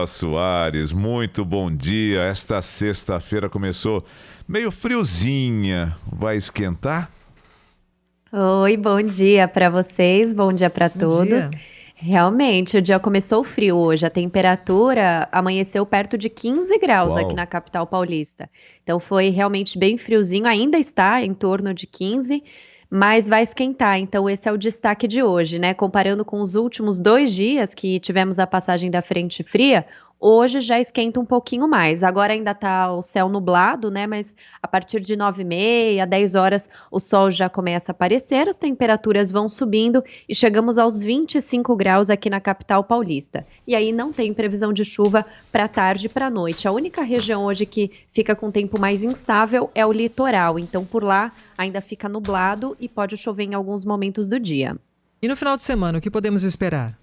Soares, muito bom dia. Esta sexta-feira começou meio friozinha. Vai esquentar? Oi, bom dia para vocês, bom dia para Bom todos. dia. Realmente, o dia começou frio hoje. A temperatura amanheceu perto de 15 graus aqui Uau! na capital paulista. Então foi realmente bem friozinho, ainda está em torno de 15, mas vai esquentar. Então esse é o destaque de hoje, né? Comparando com os últimos 2 dias que tivemos a passagem da frente fria, hoje já esquenta um pouquinho mais. Agora ainda tá o céu nublado, né? Mas a partir de 9h30, 10 horas, o sol já começa a aparecer, as temperaturas vão subindo e chegamos aos 25 graus aqui na capital paulista. E aí não tem previsão de chuva para tarde e para noite. A única região hoje que fica com tempo mais instável é o litoral. Então por lá ainda fica nublado e pode chover em alguns momentos do dia. E no final de semana, o que podemos esperar?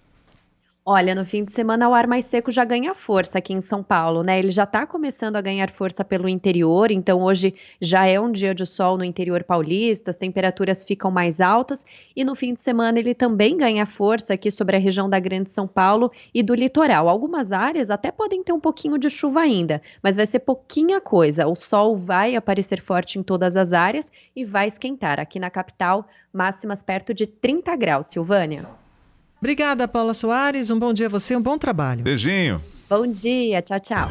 Olha, no fim de semana o ar mais seco já ganha força aqui em São Paulo, né? Ele já está começando a ganhar força pelo interior, então hoje já é um dia de sol no interior paulista, as temperaturas ficam mais altas e no fim de semana ele também ganha força aqui sobre a região da Grande São Paulo e do litoral. Algumas áreas até podem ter um pouquinho de chuva ainda, mas vai ser pouquinha coisa. O sol vai aparecer forte em todas as áreas e vai esquentar. Aqui na capital, máximas perto de 30 graus, Silvânia. Obrigada, Paula Soares. Um bom dia a você, um bom trabalho. Beijinho. Bom dia, tchau, tchau.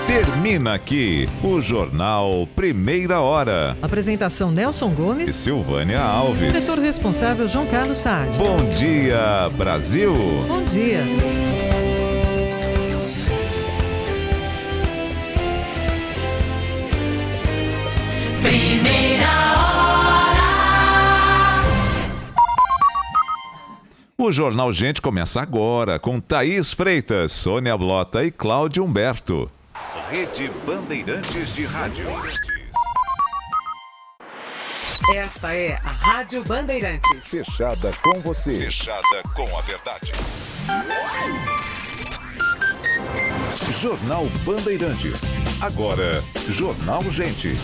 Termina aqui o Jornal Primeira Hora. Apresentação Nelson E Gomes. Silvânia Alves. Diretor responsável João Carlos Saad. Bom dia, Brasil. Bom dia. O Jornal Gente começa agora com Thaís Freitas, Sônia Blota e Cláudio Humberto. Rede Bandeirantes de Rádio. Esta é a Rádio Bandeirantes. Fechada com você. Fechada com a verdade. Jornal Bandeirantes. Agora, Jornal Gente.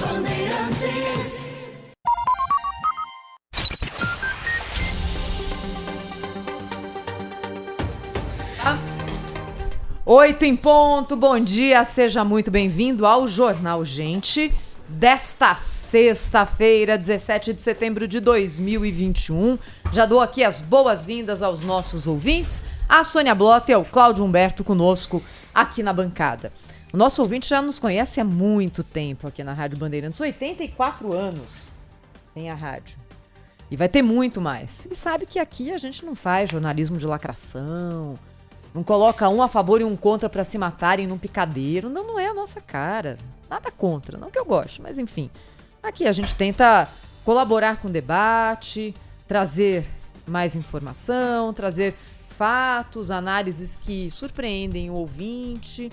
8 em ponto, bom dia, seja muito bem-vindo ao Jornal Gente desta sexta-feira, 17 de setembro de 2021. Já dou aqui as boas-vindas aos nossos ouvintes, a Sônia Blota e ao Cláudio Humberto conosco aqui na bancada. O nosso ouvinte já nos conhece há muito tempo aqui na Rádio Bandeirantes, 84 anos tem a rádio. E vai ter muito mais. E sabe que aqui a gente não faz jornalismo de lacração, não coloca um a favor e um contra para se matarem num picadeiro. Não, não é a nossa cara. Nada contra, não que eu goste, mas enfim. Aqui a gente tenta colaborar com o debate, trazer mais informação, trazer fatos, análises que surpreendem o ouvinte.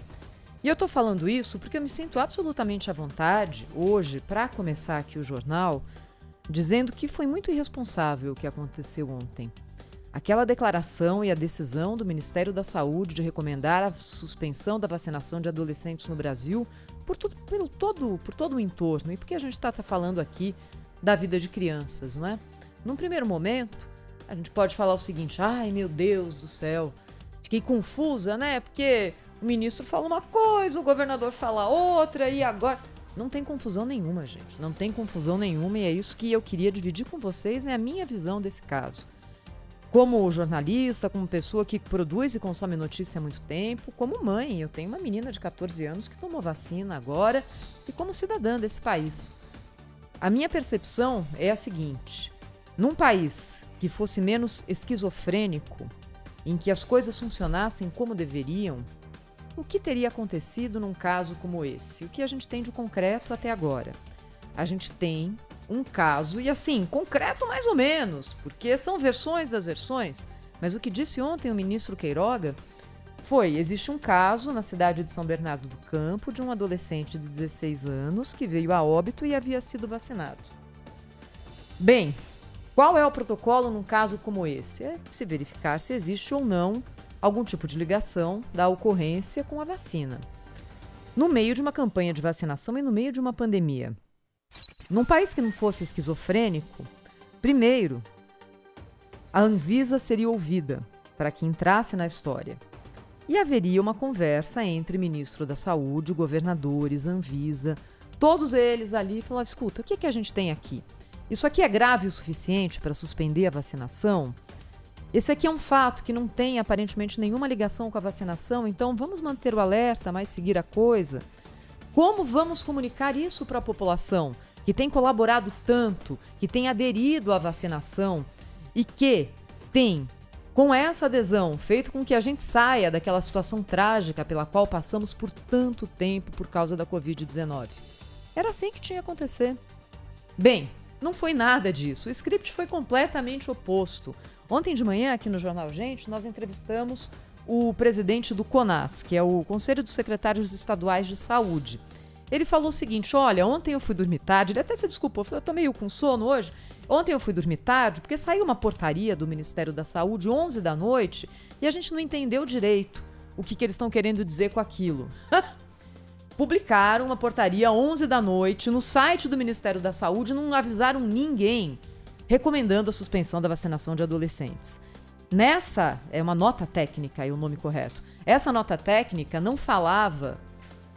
E eu tô falando isso porque eu me sinto absolutamente à vontade hoje para começar aqui o jornal dizendo que foi muito irresponsável o que aconteceu ontem. Aquela declaração e a decisão do Ministério da Saúde de recomendar a suspensão da vacinação de adolescentes no Brasil por todo o entorno e porque a gente está falando aqui da vida de crianças, não é? Num primeiro momento, a gente pode falar o seguinte: ai meu Deus do céu, fiquei confusa, né? Porque o ministro fala uma coisa, o governador fala outra e agora... Não tem confusão nenhuma, gente, não tem confusão nenhuma e é isso que eu queria dividir com vocês, né? A minha visão desse caso. Como jornalista, como pessoa que produz e consome notícia há muito tempo, como mãe, eu tenho uma menina de 14 anos que tomou vacina agora e como cidadã desse país. A minha percepção é a seguinte: num país que fosse menos esquizofrênico, em que as coisas funcionassem como deveriam, o que teria acontecido num caso como esse? O que a gente tem de concreto até agora? A gente tem um caso, e assim, concreto mais ou menos, porque são versões das versões, mas o que disse ontem o ministro Queiroga foi: existe um caso na cidade de São Bernardo do Campo de um adolescente de 16 anos que veio a óbito e havia sido vacinado. Bem, qual é o protocolo num caso como esse? É se verificar se existe ou não algum tipo de ligação da ocorrência com a vacina. No meio de uma campanha de vacinação e no meio de uma pandemia. Num país que não fosse esquizofrênico, Primeiro, a Anvisa seria ouvida para que entrasse na história. E haveria uma conversa entre ministro da Saúde, governadores, Anvisa, todos eles ali falaram, escuta, o que a gente tem aqui? Isso aqui é grave o suficiente para suspender a vacinação? Esse aqui é um fato que não tem aparentemente nenhuma ligação com a vacinação, então vamos manter o alerta, mas seguir a coisa. Como vamos comunicar isso para a população que tem colaborado tanto, que tem aderido à vacinação e que tem, com essa adesão, feito com que a gente saia daquela situação trágica pela qual passamos por tanto tempo por causa da Covid-19? Era assim que tinha que acontecer. Bem, não foi nada disso. O script foi completamente oposto. Ontem de manhã, aqui no Jornal Gente, nós entrevistamos o presidente do CONAS, que é o Conselho dos Secretários Estaduais de Saúde. Ele falou o seguinte, olha, ontem eu fui dormir tarde, ele até se desculpou, falou, eu tô meio com sono hoje. Ontem eu fui dormir tarde porque saiu uma portaria do Ministério da Saúde 11 da noite e a gente não entendeu direito o que eles estão querendo dizer com aquilo. Publicaram uma portaria 11 da noite no site do Ministério da Saúde, não avisaram ninguém, recomendando a suspensão da vacinação de adolescentes. Nessa, é uma nota técnica, é o nome correto. Essa nota técnica não falava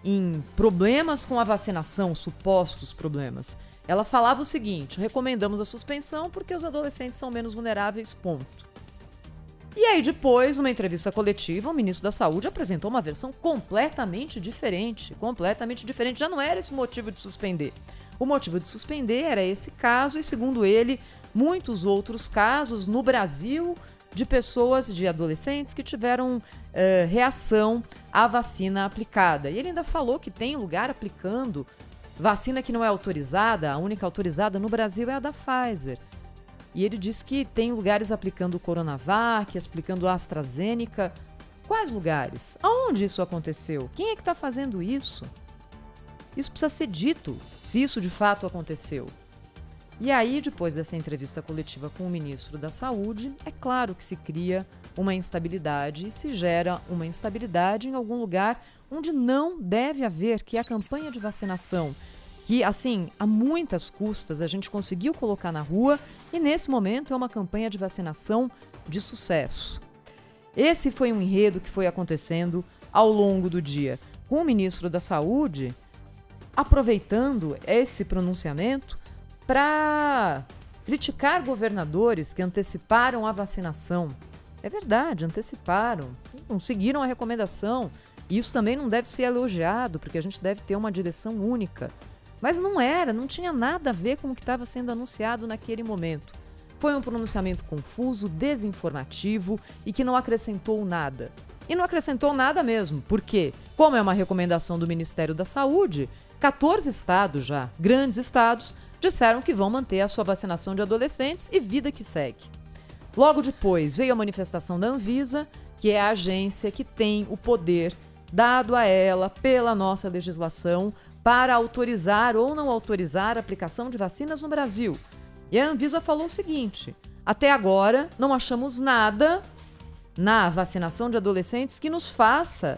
em problemas com a vacinação, supostos problemas. Ela falava o seguinte, recomendamos a suspensão porque os adolescentes são menos vulneráveis, ponto. E aí depois, numa entrevista coletiva, o ministro da Saúde apresentou uma versão completamente diferente. Já não era esse o motivo de suspender. O motivo de suspender era esse caso e, segundo ele, muitos outros casos no Brasil de pessoas, de adolescentes que tiveram reação à vacina aplicada. E ele ainda falou que tem lugar aplicando vacina que não é autorizada, a única autorizada no Brasil é a da Pfizer. E ele disse que tem lugares aplicando o Coronavac, aplicando a AstraZeneca. Quais lugares? Aonde isso aconteceu? Quem é que está fazendo isso? Isso precisa ser dito, se isso de fato aconteceu. E aí, depois dessa entrevista coletiva com o ministro da Saúde, é claro que se cria uma instabilidade e se gera uma instabilidade em algum lugar onde não deve haver, que é a campanha de vacinação. Que, assim, a muitas custas a gente conseguiu colocar na rua e, nesse momento, é uma campanha de vacinação de sucesso. Esse foi um enredo que foi acontecendo ao longo do dia, com o ministro da Saúde aproveitando esse pronunciamento para criticar governadores que anteciparam a vacinação. É verdade, anteciparam, não seguiram a recomendação. E isso também não deve ser elogiado, porque a gente deve ter uma direção única. Mas não tinha nada a ver com o que estava sendo anunciado naquele momento. Foi um pronunciamento confuso, desinformativo e que não acrescentou nada. E não acrescentou nada mesmo, porque, como é uma recomendação do Ministério da Saúde, 14 estados já, grandes estados, disseram que vão manter a sua vacinação de adolescentes e vida que segue. Logo depois veio a manifestação da Anvisa, que é a agência que tem o poder dado a ela pela nossa legislação para autorizar ou não autorizar a aplicação de vacinas no Brasil. E a Anvisa falou o seguinte, até agora não achamos nada na vacinação de adolescentes que nos faça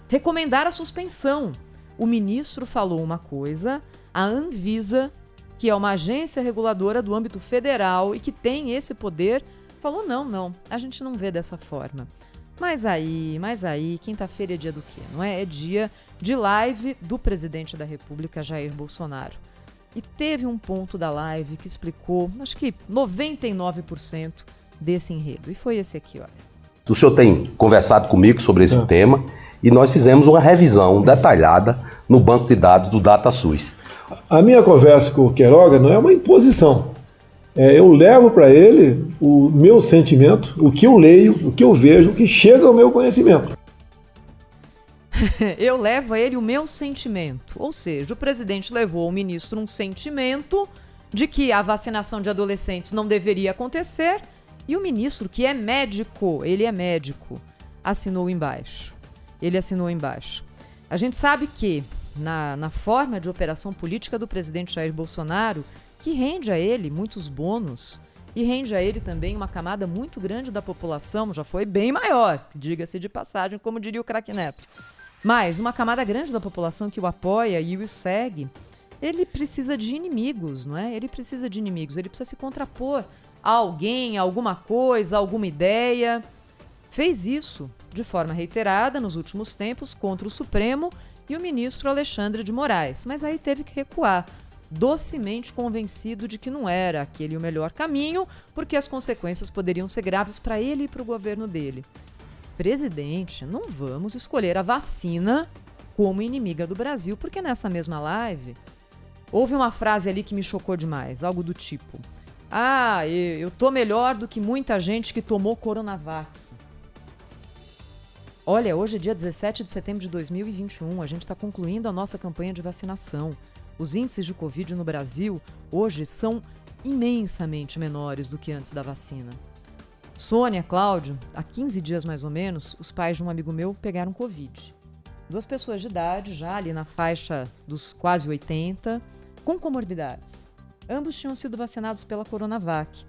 recomendar a suspensão. O ministro falou uma coisa, a Anvisa, que é uma agência reguladora do âmbito federal e que tem esse poder, falou não, a gente não vê dessa forma. Mas aí, quinta-feira é dia do quê? Não é? É dia de live do presidente da República, Jair Bolsonaro. E teve um ponto da live que explicou, acho que 99% desse enredo. E foi esse aqui, olha. O senhor tem conversado comigo sobre esse tema e nós fizemos uma revisão detalhada no banco de dados do DataSUS. A minha conversa com o Queiroga não é uma imposição. Eu levo para ele o meu sentimento, o que eu leio, o que eu vejo, o que chega ao meu conhecimento. Eu levo a ele o meu sentimento. Ou seja, o presidente levou ao ministro um sentimento de que a vacinação de adolescentes não deveria acontecer e o ministro, que é médico, ele é médico, assinou embaixo. Ele assinou embaixo. A gente sabe que na forma de operação política do presidente Jair Bolsonaro, que rende a ele muitos bônus e rende a ele também uma camada muito grande da população, já foi bem maior, diga-se de passagem, como diria o craque Neto. Mas uma camada grande da população que o apoia e o segue, ele precisa de inimigos, não é? Ele precisa de inimigos, ele precisa se contrapor a alguém, a alguma coisa, a alguma ideia. Fez isso de forma reiterada nos últimos tempos contra o Supremo e o ministro Alexandre de Moraes, mas aí teve que recuar, docemente convencido de que não era aquele o melhor caminho, porque as consequências poderiam ser graves para ele e para o governo dele. Presidente, não vamos escolher a vacina como inimiga do Brasil, porque nessa mesma live houve uma frase ali que me chocou demais, algo do tipo: ah, eu tô melhor do que muita gente que tomou Coronavac. Olha, hoje é dia 17 de setembro de 2021, a gente está concluindo a nossa campanha de vacinação. Os índices de Covid no Brasil hoje são imensamente menores do que antes da vacina. Sônia, Cláudio, há 15 dias mais ou menos, os pais de um amigo meu pegaram Covid. 2 pessoas de idade, já ali na faixa dos quase 80, com comorbidades. Ambos tinham sido vacinados pela Coronavac.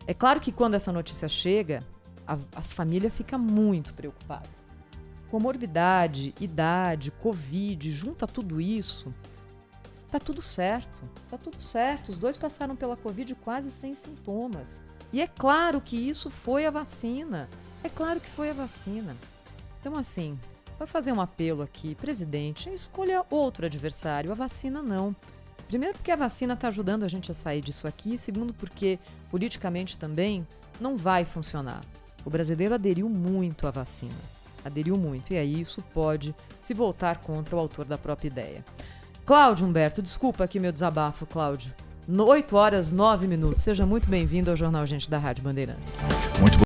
É claro que quando essa notícia chega, a família fica muito preocupada. Comorbidade, idade, Covid, junta tudo isso, tá tudo certo. Os 2 passaram pela Covid quase sem sintomas. E é claro que isso foi a vacina. Então, assim, só fazer um apelo aqui. Presidente, escolha outro adversário, a vacina não. Primeiro porque a vacina está ajudando a gente a sair disso aqui. Segundo porque, politicamente também, não vai funcionar. O brasileiro aderiu muito à vacina. E aí isso pode se voltar contra o autor da própria ideia. Cláudio Humberto, desculpa aqui meu desabafo, Cláudio. 8h09. Seja muito bem-vindo ao Jornal Gente da Rádio Bandeirantes. Muito